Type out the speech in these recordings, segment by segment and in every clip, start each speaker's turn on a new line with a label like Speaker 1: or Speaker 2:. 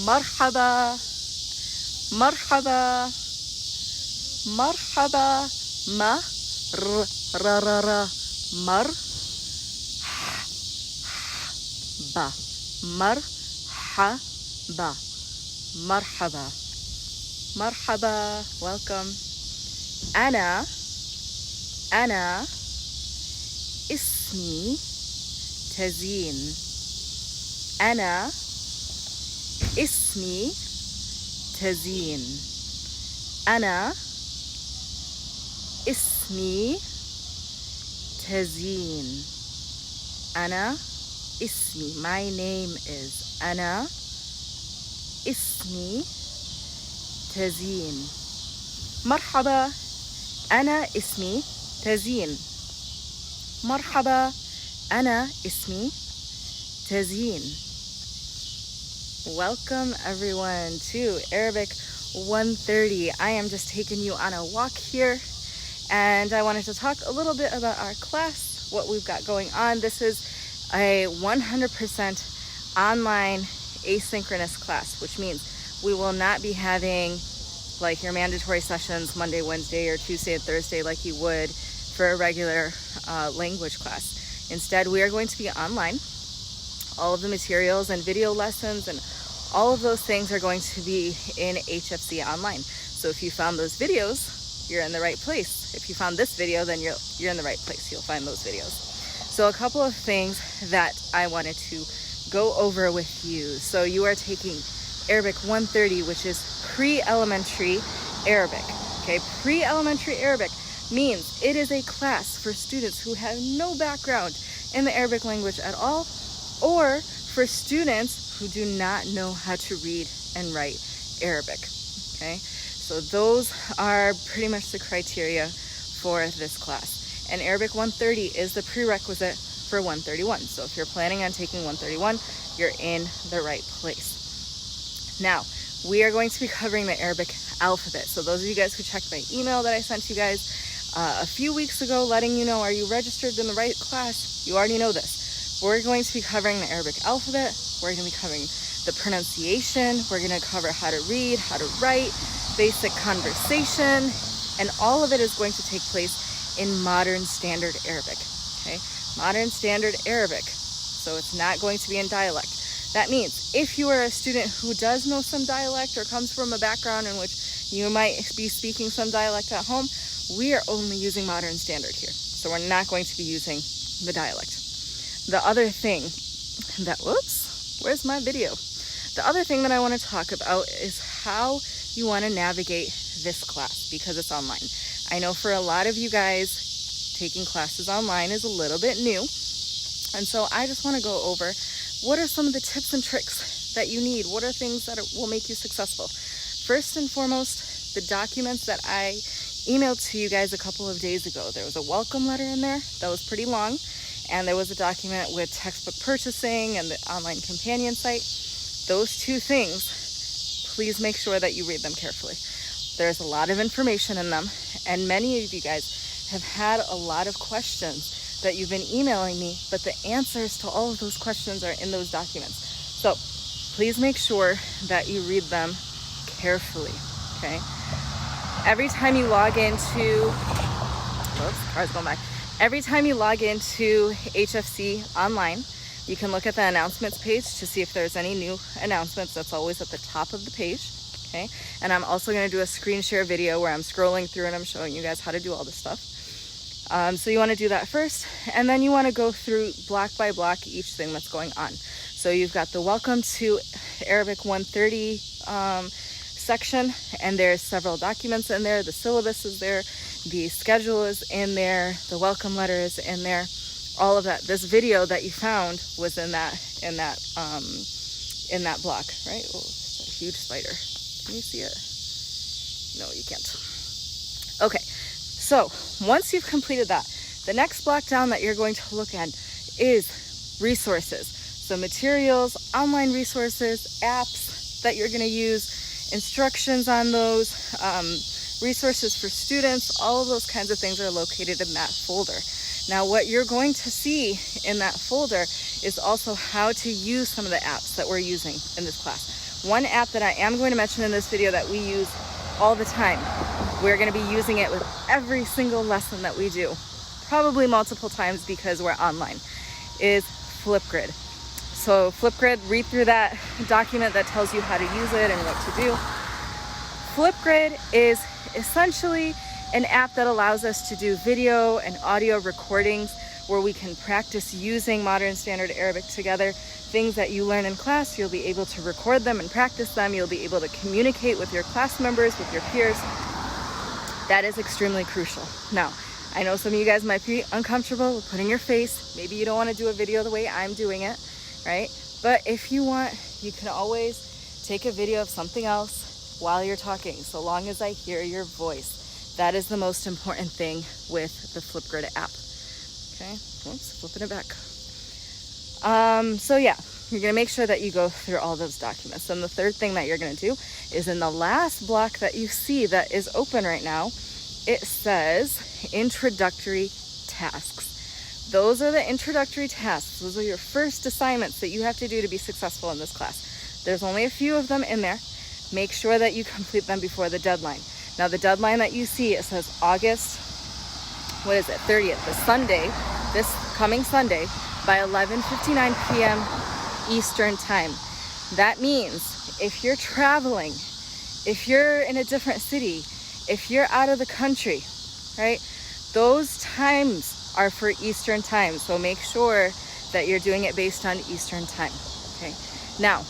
Speaker 1: مرحبا مرحبا مرحبا ما ر را را را مر با مرحبا مرحبا مرحبا welcome أنا اسمي تزين أنا اسمي تزين أنا اسمي تزين أنا اسمي my name is أنا اسمي تزين مرحبا أنا اسمي تزين مرحبا أنا اسمي تزين Welcome everyone to Arabic 130. I am just taking you on a walk here and I wanted to talk a little bit about our class, what we've got going on. This is a 100% online asynchronous class, which means we will not be having like your mandatory sessions Monday, Wednesday, or Tuesday and Thursday like you would for a regular language class. Instead, we are going to be online. All of the materials and video lessons and all of those things are going to be in HFC online. So if you found those videos, you're in the right place. If you found this video, then you're in the right place. You'll find those videos. So a couple of things that I wanted to go over with you. So you are taking Arabic 130, which is pre-elementary Arabic. Okay, pre-elementary Arabic means it is a class for students who have no background in the Arabic language at all, or for students who do not know how to read and write Arabic. Okay, so those are pretty much the criteria for this class. And Arabic 130 is the prerequisite for 131. So if you're planning on taking 131, you're in the right place. Now, we are going to be covering the Arabic alphabet. So those of you guys who checked my email that I sent you guys a few weeks ago, letting you know, are you registered in the right class? You already know this. We're going to be covering the Arabic alphabet. We're going to be covering the pronunciation. We're going to cover how to read, how to write, basic conversation, and all of it is going to take place in modern standard Arabic. Okay, modern standard Arabic. So it's not going to be in dialect. That means if you are a student who does know some dialect or comes from a background in which you might be speaking some dialect at home, we are only using modern standard here. So we're not going to be using the dialect. The other thing that, whoops, where's my video? The other thing that I want to talk about is how you want to navigate this class because it's online. I know for a lot of you guys, taking classes online is a little bit new. And so I just want to go over what are some of the tips and tricks that you need? What are things that will make you successful? First and foremost, the documents that I emailed to you guys a couple of days ago. There was a welcome letter in there that was pretty long. And there was a document with textbook purchasing and the online companion site. Those two things, please make sure that you read them carefully. There's a lot of information in them, and many of you guys have had a lot of questions that you've been emailing me, but the answers to all of those questions are in those documents. So please make sure that you read them carefully, okay? Every time you log into, whoops, car's going by. Every time you log into HFC online, you can look at the announcements page to see if there's any new announcements. That's always at the top of the page, okay? And I'm also gonna do a screen share video where I'm scrolling through and I'm showing you guys how to do all this stuff. So you wanna do that first, and then you wanna go through block by block each thing that's going on. So you've got the welcome to Arabic 130 section, and there's several documents in there. The syllabus is there. The schedule is in there, the welcome letter is in there, all of that. This video that you found was in that block, right? Oh, it's a huge spider. Can you see it? No, you can't. Okay, so once you've completed that, the next block down that you're going to look at is resources. So materials, online resources, apps that you're going to use, instructions on those, resources for students, all of those kinds of things are located in that folder. Now what you're going to see in that folder is also how to use some of the apps that we're using in this class. One app that I am going to mention in this video that we use all the time, we're going to be using it with every single lesson that we do, probably multiple times because we're online, is Flipgrid. So Flipgrid, read through that document that tells you how to use it and what to do. Flipgrid is essentially an app that allows us to do video and audio recordings where we can practice using Modern Standard Arabic together. Things that you learn in class, you'll be able to record them and practice them. You'll be able to communicate with your class members, with your peers. That is extremely crucial. Now, I know some of you guys might be uncomfortable with putting your face. Maybe you don't want to do a video the way I'm doing it, right? But if you want, you can always take a video of something else while you're talking, so long as I hear your voice. That is the most important thing with the Flipgrid app. Okay, oops, flipping it back. So yeah, you're gonna make sure that you go through all those documents. And the third thing that you're gonna do is in the last block that you see that is open right now, it says introductory tasks. Those are the introductory tasks. Those are your first assignments that you have to do to be successful in this class. There's only a few of them in there. Make sure that you complete them before the deadline. Now the deadline that you see, it says August, 30th, the Sunday, this coming Sunday, by 11:59 p.m. Eastern time. That means if you're traveling, if you're in a different city, if you're out of the country, right, those times are for Eastern time. So make sure that you're doing it based on Eastern time. Okay. Now,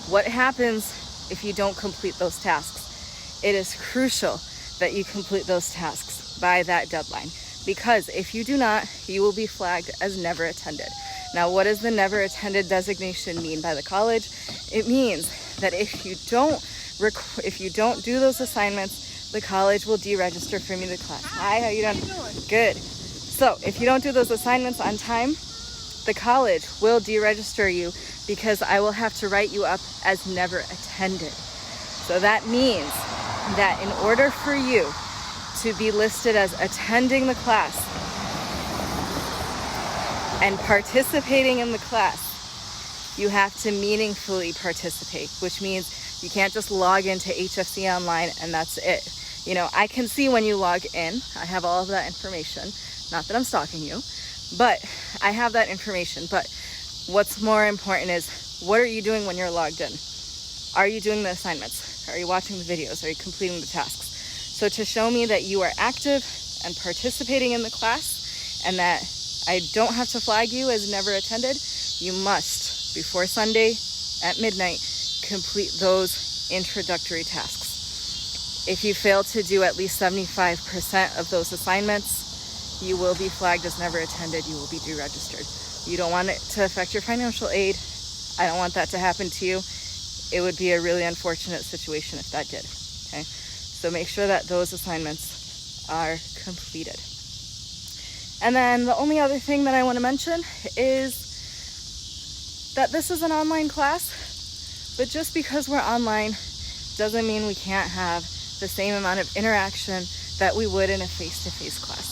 Speaker 1: what happens if you don't complete those tasks? It is crucial that you complete those tasks by that deadline, because if you do not, you will be flagged as never attended. Now, what does the never attended designation mean by the college? It means that if you don't do those assignments, the college will deregister from you to class. Hi, how you doing? Good. So if you don't do those assignments on time, the college will deregister you because I will have to write you up as never attended. So that means that in order for you to be listed as attending the class and participating in the class, you have to meaningfully participate, which means you can't just log into HFC online and that's it. You know, I can see when you log in. I have all of that information. Not that I'm stalking you, but I have that information. But what's more important is, what are you doing when you're logged in? Are you doing the assignments? Are you watching the videos? Are you completing the tasks? So to show me that you are active and participating in the class and that I don't have to flag you as never attended, you must, before Sunday at midnight, complete those introductory tasks. If you fail to do at least 75% of those assignments, you will be flagged as never attended. You will be deregistered. You don't want it to affect your financial aid. I don't want that to happen to you. It would be a really unfortunate situation if that did. Okay, so make sure that those assignments are completed. And then the only other thing that I want to mention is that this is an online class, but just because we're online doesn't mean we can't have the same amount of interaction that we would in a face-to-face class.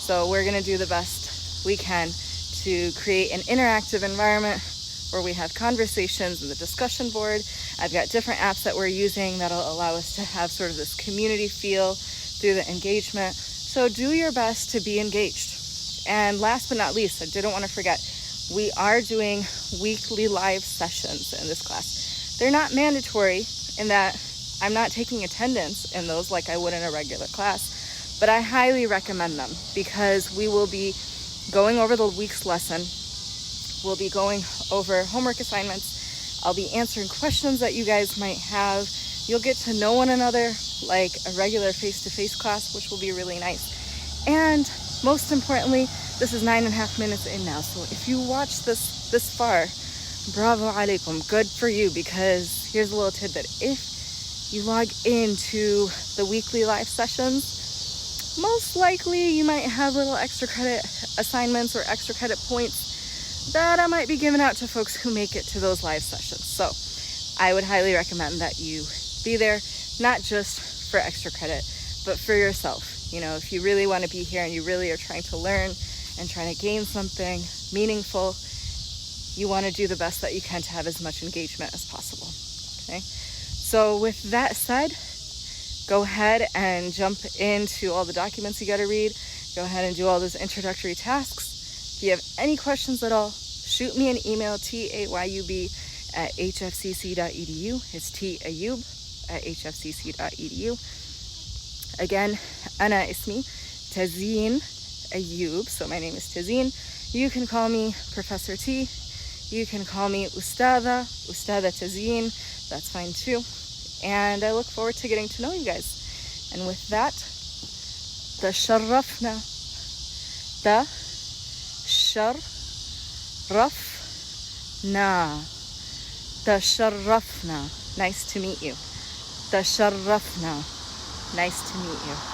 Speaker 1: So we're going to do the best we can to create an interactive environment where we have conversations in the discussion board. I've got different apps that we're using that'll allow us to have sort of this community feel through the engagement. So do your best to be engaged. And last but not least, I didn't want to forget, we are doing weekly live sessions in this class. They're not mandatory in that I'm not taking attendance in those like I would in a regular class, but I highly recommend them because we will be going over the week's lesson. We'll be going over homework assignments. I'll be answering questions that you guys might have. You'll get to know one another like a regular face-to-face class, which will be really nice. And most importantly, this is 9.5 minutes in now. So if you watch this far, bravo alaikum, good for you, because here's a little tidbit. If you log into the weekly live sessions, most likely you might have little extra credit assignments or extra credit points that I might be giving out to folks who make it to those live sessions. So I would highly recommend that you be there, not just for extra credit, but for yourself. You know, if you really want to be here and you really are trying to learn and trying to gain something meaningful, you want to do the best that you can to have as much engagement as possible. Okay, so with that said, go ahead and jump into all the documents you got to read. Go ahead and do all those introductory tasks. If you have any questions at all, shoot me an email, tayub@hfcc.edu. It's tayub@hfcc.edu. Again, أنا اسمي تزين Ayub. So my name is Tazeen. You can call me Professor T. You can call me Ustada Tazeen. That's fine too. And I look forward to getting to know you guys. And with that, تشرفنا. تشرفنا. Nice to meet you. تشرفنا. Nice to meet you.